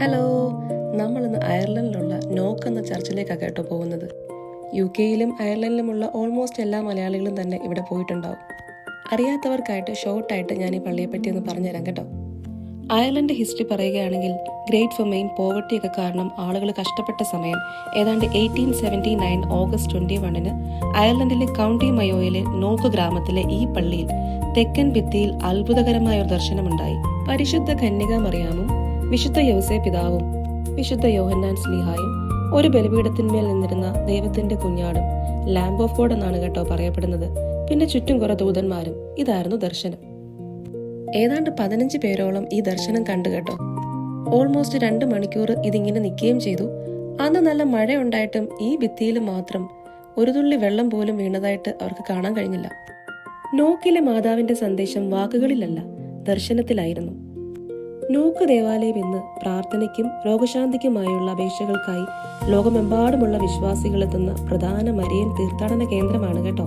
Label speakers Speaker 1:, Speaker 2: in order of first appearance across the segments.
Speaker 1: Hello, നമ്മളിന്ന് അയർലൻഡിലുള്ള നോക്ക് എന്ന ചർച്ചിലേക്കാണ് കേട്ടോ പോകുന്നത്. UK-യിലും അയർലൻഡിലുമുള്ള ഓൾമോസ്റ്റ് എല്ലാ മലയാളികളും തന്നെ ഇവിടെ പോയിട്ടുണ്ടാവും. അറിയാത്തവർക്കായിട്ട് ഷോർട്ടായിട്ട് ഞാൻ ഈ പള്ളിയെപ്പറ്റി ഒന്ന് പറഞ്ഞുതരാം കേട്ടോ. അയർലൻഡ് ഹിസ്റ്ററി പറയുകയാണെങ്കിൽ ഗ്രേറ്റ് ഫെമൈൻ പോവർട്ടിയൊക്കെ കാരണം ആളുകൾ കഷ്ടപ്പെട്ട സമയം ഏതാണ്ട് 1879 ഓഗസ്റ്റ് 21 അയർലൻഡിലെ കൗണ്ടി മയോയിലെ നോക്ക് ഗ്രാമത്തിലെ ഈ പള്ളിയിൽ തെക്കൻ ഭിത്തിയിൽ അത്ഭുതകരമായ ഒരു ദർശനമുണ്ടായി. പരിശുദ്ധ കന്യക മറിയാമും വിശുദ്ധ യൗസേ പിതാവും വിശുദ്ധ യോഹന്നാൻ സ്ലീഹായും ഒരു ബലിപീഠത്തിന്മേൽ നിന്നിരുന്ന ദൈവത്തിന്റെ കുഞ്ഞാടും ലാംബ് ഓഫ് ഗോഡ് എന്നാണ് കേട്ടോ പറയപ്പെടുന്നത്. പിന്നെ ചുറ്റും കുറെ ദൂതന്മാരും. ഇതായിരുന്നു ദർശനം. ഏതാണ്ട് 15 പേരോളം ഈ ദർശനം കണ്ടു കേട്ടോ. ഓൾമോസ്റ്റ് 2 മണിക്കൂർ ഇതിങ്ങനെ നിൽക്കുകയും ചെയ്തു. അന്ന് നല്ല മഴ ഉണ്ടായിട്ടും ഈ ഭിത്തിയിൽ മാത്രം ഒരു തുള്ളി വെള്ളം പോലും വീണതായിട്ട് അവർക്ക് കാണാൻ കഴിഞ്ഞില്ല. നോക്കിലെ മാതാവിന്റെ സന്ദേശം വാക്കുകളിലല്ല, ദർശനത്തിലായിരുന്നു. നോക്ക് ദേവാലയം ഇന്ന് പ്രാർത്ഥനയ്ക്കും രോഗശാന്തിക്കുമായുള്ള അപേക്ഷകൾക്കായി ലോകമെമ്പാടുമുള്ള വിശ്വാസികളെത്തുന്ന പ്രധാന മരിയൻ തീർത്ഥാടന കേന്ദ്രമാണ് കേട്ടോ.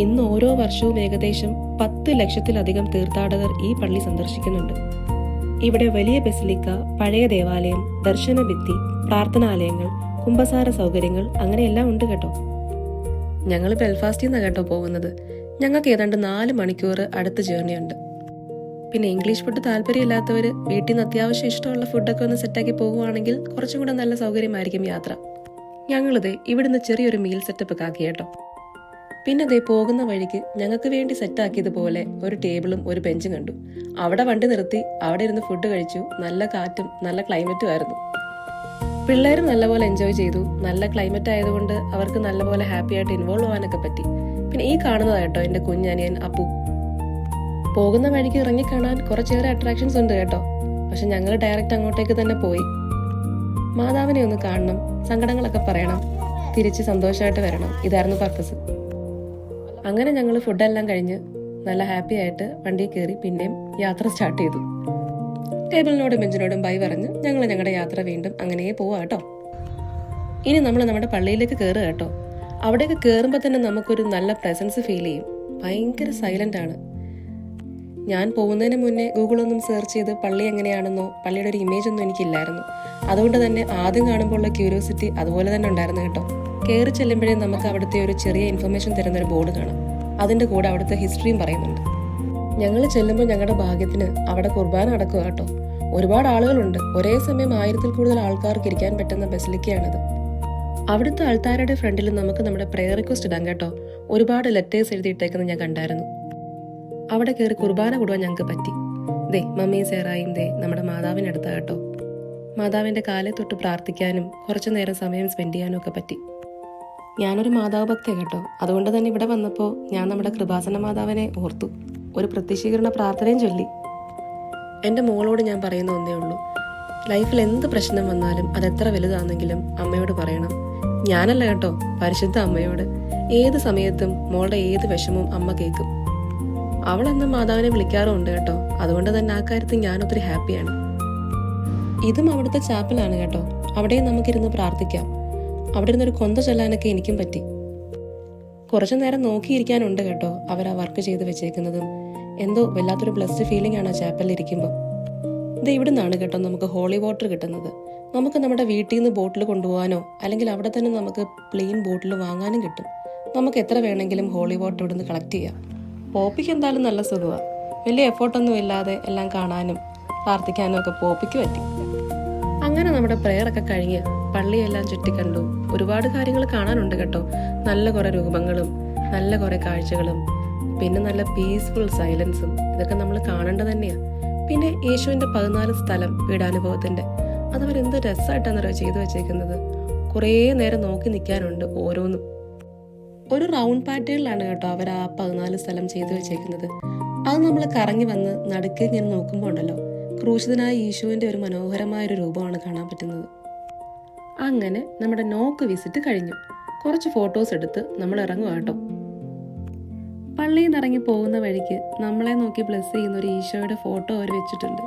Speaker 1: ഇന്ന് ഓരോ വർഷവും ഏകദേശം 10 ലക്ഷത്തിലധികം തീർത്ഥാടകർ ഈ പള്ളി സന്ദർശിക്കുന്നുണ്ട്. ഇവിടെ വലിയ ബസിലിക്ക, പഴയ ദേവാലയം, ദർശന ഭിത്തി, പ്രാർത്ഥനാലയങ്ങൾ, കുമ്പസാര സൗകര്യങ്ങൾ അങ്ങനെയെല്ലാം ഉണ്ട് കേട്ടോ. ഞങ്ങൾ ബെൽഫാസ്റ്റിൽ നിന്നാണ് കേട്ടോ പോകുന്നത്. ഞങ്ങൾക്ക് ഏതാണ്ട് 4 മണിക്കൂർ അടുത്ത ജേർണി ഉണ്ട്. പിന്നെ ഇംഗ്ലീഷ് ഫുഡ് താല്പര്യമില്ലാത്തവർ വീട്ടിൽ നിന്ന് അത്യാവശ്യം ഇഷ്ടമുള്ള ഫുഡൊക്കെ ഒന്ന് സെറ്റാക്കി പോകുവാണെങ്കിൽ കുറച്ചും കൂടെ നല്ല സൗകര്യമായിരിക്കും യാത്ര. ഞങ്ങളിത് ഇവിടുന്ന് ചെറിയൊരു മീൽ സെറ്റപ്പ് ഒക്കെ ആക്കി കേട്ടോ. പിന്നെ ദേ പോകുന്ന വഴിക്ക് ഞങ്ങൾക്ക് വേണ്ടി സെറ്റാക്കിയതുപോലെ ഒരു ടേബിളും ഒരു ബെഞ്ചും കണ്ടു. അവിടെ വണ്ടി നിർത്തി അവിടെ ഇരുന്ന് ഫുഡ് കഴിച്ചു. നല്ല കാറ്റും നല്ല ക്ലൈമറ്റും ആയിരുന്നു. പിള്ളേരും നല്ലപോലെ എൻജോയ് ചെയ്തു. നല്ല ക്ലൈമറ്റ് ആയതുകൊണ്ട് അവർക്ക് നല്ലപോലെ ഹാപ്പി ആയിട്ട് ഇൻവോൾവ് ആവാനൊക്കെ പറ്റി. പിന്നെ ഈ കാണുന്നതായിട്ടോ എൻ്റെ കുഞ്ഞനിയൻ അപ്പു. പോകുന്ന വഴിക്ക് ഇറങ്ങിക്കാണാൻ കുറച്ചേറെ അട്രാക്ഷൻസ് ഉണ്ട് കേട്ടോ. പക്ഷെ ഞങ്ങൾ ഡയറക്റ്റ് അങ്ങോട്ടേക്ക് തന്നെ പോയി. മാതാവിനെ ഒന്ന് കാണണം, സങ്കടങ്ങളൊക്കെ പറയണം, തിരിച്ച് സന്തോഷമായിട്ട് വരണം. ഇതായിരുന്നു പർപ്പസ്. അങ്ങനെ ഞങ്ങൾ ഫുഡെല്ലാം കഴിഞ്ഞ് നല്ല ഹാപ്പി ആയിട്ട് വണ്ടിയിൽ കയറി പിന്നെയും യാത്ര സ്റ്റാർട്ട് ചെയ്തു. ടേബിളിനോടും ബെഞ്ചിനോടും ബൈ പറഞ്ഞ് ഞങ്ങൾ ഞങ്ങളുടെ യാത്ര വീണ്ടും അങ്ങനെ പോവാ കേട്ടോ. ഇനി നമ്മൾ നമ്മുടെ പള്ളിയിലേക്ക് കയറുക കേട്ടോ. അവിടേക്ക് കയറുമ്പോൾ തന്നെ നമുക്കൊരു നല്ല പ്രസൻസ് ഫീൽ ചെയ്യും. ഭയങ്കര സൈലന്റ് ആണ്. ഞാൻ പോകുന്നതിന് മുന്നേ ഗൂഗിളൊന്നും സെർച്ച് ചെയ്ത് പള്ളി എങ്ങനെയാണെന്നോ പള്ളിയുടെ ഒരു ഇമേജ് ഒന്നും എനിക്കില്ലായിരുന്നു. അതുകൊണ്ട് തന്നെ ആദ്യം കാണുമ്പോൾ ഉള്ള ക്യൂരിയോസിറ്റി അതുപോലെ തന്നെ ഉണ്ടായിരുന്നു കേട്ടോ. കയറി ചെല്ലുമ്പോഴേ നമുക്ക് അവിടുത്തെ ഒരു ചെറിയ ഇൻഫർമേഷൻ തരുന്നൊരു ബോർഡ് കാണാം. അതിൻ്റെ കൂടെ അവിടുത്തെ ഹിസ്റ്ററിയും പറയുന്നുണ്ട്. ഞങ്ങൾ ചെല്ലുമ്പോൾ ഞങ്ങളുടെ ഭാഗ്യത്തിന് അവിടെ കുർബാന നടക്കുക കേട്ടോ. ഒരുപാട് ആളുകളുണ്ട്. ഒരേ സമയം 1000-ൽ കൂടുതൽ ആൾക്കാർക്ക് ഇരിക്കാൻ പറ്റുന്ന ബസിലിക്കയാണിത്. അവിടുത്തെ ആൾക്കാരുടെ ഫ്രണ്ടിൽ നമുക്ക് നമ്മുടെ പ്രെയർ റിക്വസ്റ്റ് ഇടാം കേട്ടോ. ഒരുപാട് ലെറ്റേഴ്സ് എഴുതിയിട്ടേക്കുന്നത് ഞാൻ കണ്ടായിരുന്നു. അവിടെ കയറി കുർബാന കൂടുവാൻ ഞങ്ങൾക്ക് പറ്റി. ദേ മമ്മിയും സേറായും ദേ നമ്മുടെ മാതാവിനടുത്ത കേട്ടോ. മാതാവിൻ്റെ കാലെ തൊട്ട് പ്രാർത്ഥിക്കാനും കുറച്ചു നേരം സമയം സ്പെൻഡ് ചെയ്യാനും ഒക്കെ പറ്റി. ഞാനൊരു മാതാവ് ഭക്തയാണ് കേട്ടോ. അതുകൊണ്ട് തന്നെ ഇവിടെ വന്നപ്പോൾ ഞാൻ നമ്മുടെ കൃപാസന മാതാവിനെ ഓർത്തു. ഒരു പ്രത്യക്ഷീകരണ പ്രാർത്ഥനയും ചൊല്ലി. എൻ്റെ മോളോട് ഞാൻ പറയുന്ന ഒന്നേ ഉള്ളൂ, ലൈഫിൽ എന്ത് പ്രശ്നം വന്നാലും അതെത്ര വലുതാണെങ്കിലും അമ്മയോട് പറയണം. ഞാനല്ല കേട്ടോ, പരിശുദ്ധ അമ്മയോട്. ഏത് സമയത്തും മോളുടെ ഏത് വിഷമവും അമ്മ കേൾക്കും. അവളെന്ന് മാതാവിനെ വിളിക്കാറുമുണ്ട് കേട്ടോ. അതുകൊണ്ട് തന്നെ ആ കാര്യത്തിൽ ഞാനൊത്തിരി ഹാപ്പിയാണ്. ഇതും അവിടുത്തെ ചാപ്പലാണ് കേട്ടോ. അവിടെയും നമുക്കിരുന്ന് പ്രാർത്ഥിക്കാം. അവിടെ ഇരുന്നൊരു കൊന്ത ചൊല്ലാനൊക്കെ എനിക്കും പറ്റി. കുറച്ചു നേരം നോക്കിയിരിക്കാനുണ്ട് കേട്ടോ. അവരാ വർക്ക് ചെയ്ത് വെച്ചേക്കുന്നതും എന്തോ വല്ലാത്തൊരു ബ്ലെസ്ഡ് ഫീലിംഗ് ആണ് ആ ചാപ്പലിൽ ഇരിക്കുമ്പോൾ. ഇത് ഇവിടെ നിന്നാണ് കേട്ടോ നമുക്ക് ഹോളി വാട്ടർ കിട്ടുന്നത്. നമുക്ക് നമ്മുടെ വീട്ടിൽ നിന്ന് ബോട്ടിൽ കൊണ്ടുപോകാനോ അല്ലെങ്കിൽ അവിടെ തന്നെ നമുക്ക് പ്ലെയിൻ ബോട്ടിൽ വാങ്ങാനും കിട്ടും. നമുക്ക് എത്ര വേണമെങ്കിലും ഹോളി വാട്ടർ ഇവിടെ നിന്ന് കളക്ട് ചെയ്യാം. പോപ്പിക്ക് എന്തായാലും നല്ല സുഖമാണ്. വലിയ എഫേർട്ടൊന്നും ഇല്ലാതെ എല്ലാം കാണാനും പ്രാർത്ഥിക്കാനും ഒക്കെ പോപ്പിക്ക് പറ്റി. അങ്ങനെ നമ്മുടെ പ്രെയറൊക്കെ കഴിഞ്ഞ് പള്ളിയെല്ലാം ചുറ്റിക്കണ്ടു. ഒരുപാട് കാര്യങ്ങൾ കാണാനുണ്ട് കേട്ടോ. നല്ല കുറെ രൂപങ്ങളും നല്ല കുറെ കാഴ്ചകളും പിന്നെ നല്ല പീസ്ഫുൾ സൈലൻസും ഇതൊക്കെ നമ്മൾ കാണേണ്ടത് തന്നെയാണ്. പിന്നെ യേശുവിൻ്റെ 14 സ്ഥലം പീഡാനുഭവത്തിൻ്റെ അതവരെന്ത് രസമായിട്ടാണെന്നറിയോ ചെയ്തു വെച്ചേക്കുന്നത്. കുറേ നേരം നോക്കി നിൽക്കാനുണ്ട് ഓരോന്നും. ഒരു റൗണ്ട് പാറ്റേണിലാണ് കേട്ടോ അവർ ആ 14 സ്ഥലം ചെയ്തു വെച്ചേക്കുന്നത്. അത് നമ്മൾ കറങ്ങി വന്ന് നടുക്ക് ഇങ്ങനെ നോക്കുമ്പോൾ ഉണ്ടല്ലോ, ക്രൂശിതനായ ഈശോന്റെ ഒരു മനോഹരമായൊരു രൂപമാണ് കാണാൻ പറ്റുന്നത്. അങ്ങനെ നമ്മുടെ നോക്ക് വിസിറ്റ് കഴിഞ്ഞു. കുറച്ച് ഫോട്ടോസ് എടുത്ത് നമ്മൾ ഇറങ്ങുക കേട്ടോ. പള്ളിയിൽ നിന്ന് ഇറങ്ങി പോകുന്ന വഴിക്ക് നമ്മളെ നോക്കി ബ്ലെസ് ചെയ്യുന്ന ഒരു ഈശോയുടെ ഫോട്ടോ അവർ വെച്ചിട്ടുണ്ട്.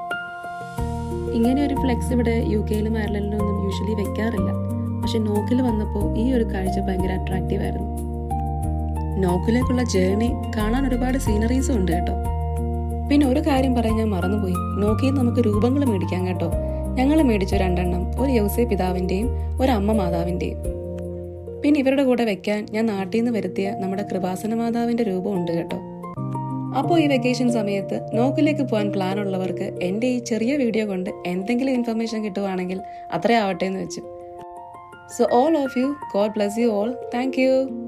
Speaker 1: ഇങ്ങനെ ഒരു ഫ്ലെക്സ് ഇവിടെ UK-യിലും അയർലൻഡിലും ഒന്നും യൂഷ്വലി വെക്കാറില്ല. പക്ഷെ നോക്കിൽ വന്നപ്പോൾ ഈ ഒരു കാഴ്ച ഭയങ്കര അട്രാക്റ്റീവ് ആയിരുന്നു. നോക്കിലേക്കുള്ള ജേർണി കാണാൻ ഒരുപാട് സീനറീസും ഉണ്ട് കേട്ടോ. പിന്നെ ഒരു കാര്യം പറയാൻ ഞാൻ മറന്നുപോയി, നോക്കിയിൽ നമുക്ക് രൂപങ്ങൾ മേടിക്കാം കേട്ടോ. ഞങ്ങൾ മേടിച്ചു 2 എണ്ണം, ഒരു യൗസേ പിതാവിൻ്റെയും ഒരു അമ്മ മാതാവിൻ്റെയും. പിന്നെ ഇവരുടെ കൂടെ വെക്കാൻ ഞാൻ നാട്ടിൽ നിന്ന് വരുത്തിയ നമ്മുടെ കൃപാസന മാതാവിൻ്റെ രൂപം ഉണ്ട് കേട്ടോ. അപ്പോൾ ഈ വെക്കേഷൻ സമയത്ത് നോക്കിലേക്ക് പോകാൻ പ്ലാൻ ഉള്ളവർക്ക് എൻ്റെ ഈ ചെറിയ വീഡിയോ കൊണ്ട് എന്തെങ്കിലും ഇൻഫർമേഷൻ കിട്ടുവാണെങ്കിൽ അത്രേ ആവട്ടെ എന്ന് വെച്ചു. So all of you, God bless you all. Thank you.